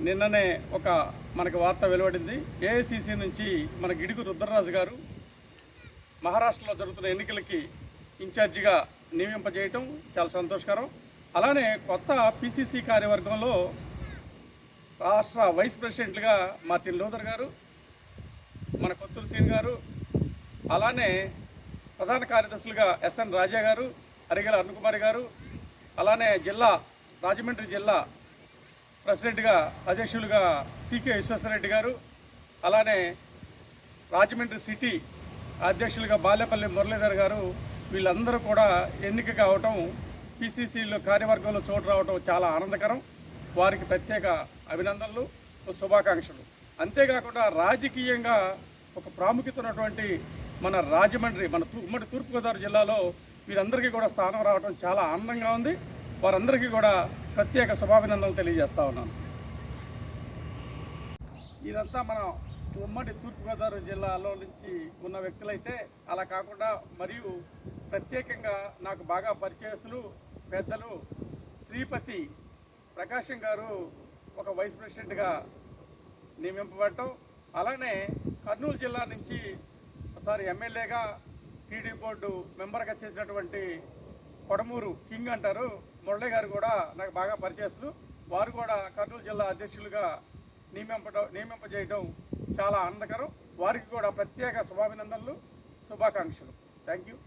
నిన్ననే ఒక మనకు వార్త వెలువడింది. ఏఐసిసి నుంచి మన గిడుగు రుద్రరాజు గారు మహారాష్ట్రలో జరుగుతున్న ఎన్నికలకి ఇన్ఛార్జిగా నియమింపజేయటం చాలా సంతోషకరం. అలానే కొత్త పిసిసి కార్యవర్గంలో రాష్ట్ర వైస్ ప్రెసిడెంట్లుగా మార్టిన్ లూథర్ గారు, మన కొత్తూరు సీన్ గారు, అలానే ప్రధాన కార్యదర్శులుగా ఎస్ఎన్ రాజా గారు, అరిగెల అరుణకుమారి గారు, అలానే రాజమండ్రి జిల్లా ప్రెసిడెంట్గా అధ్యక్షులుగా టీకే విశ్వేశ్వరరెడ్డి గారు, అలానే రాజమండ్రి సిటీ అధ్యక్షులుగా బాలేపల్లి మురళీధర్ గారు, వీళ్ళందరూ కూడా ఎన్నిక కావటం, పిసిసిలో కార్యవర్గంలో చోటు రావటం చాలా ఆనందకరం. వారికి ప్రత్యేక అభినందనలు, శుభాకాంక్షలు. అంతేకాకుండా రాజకీయంగా ఒక ప్రాముఖ్యత ఉన్నటువంటి మన రాజమండ్రి, మన ఉమ్మడి తూర్పుగోదావరి జిల్లాలో వీరందరికీ కూడా స్థానం రావడం చాలా ఆనందంగా ఉంది. వారందరికీ కూడా ప్రత్యేక శుభాభినందనలు తెలియజేస్తా ఉన్నాను. ఇదంతా మనం ఉమ్మడి తూర్పుగోదావరి జిల్లాలో నుంచి ఉన్న వ్యక్తులైతే, అలా కాకుండా మరియు ప్రత్యేకంగా నాకు బాగా పరిచయస్తులు పెద్దలు శ్రీపతి ప్రకాశం గారు ఒక వైస్ ప్రెసిడెంట్గా నియమింపబడటం, అలానే కర్నూలు జిల్లా నుంచి ఒకసారి ఎమ్మెల్యేగా టీడీ బోర్డు మెంబర్గా చేసినటువంటి కొడమూరు కింగ్ అంటారు మురళి గారు కూడా నాకు బాగా పరిచయస్తులు. వారు కూడా కర్నూలు జిల్లా అధ్యక్షులుగా నియమింపజేయడం చాలా ఆనందకరం. వారికి కూడా ప్రత్యేక శుభాభినందనలు, శుభాకాంక్షలు. Thank you.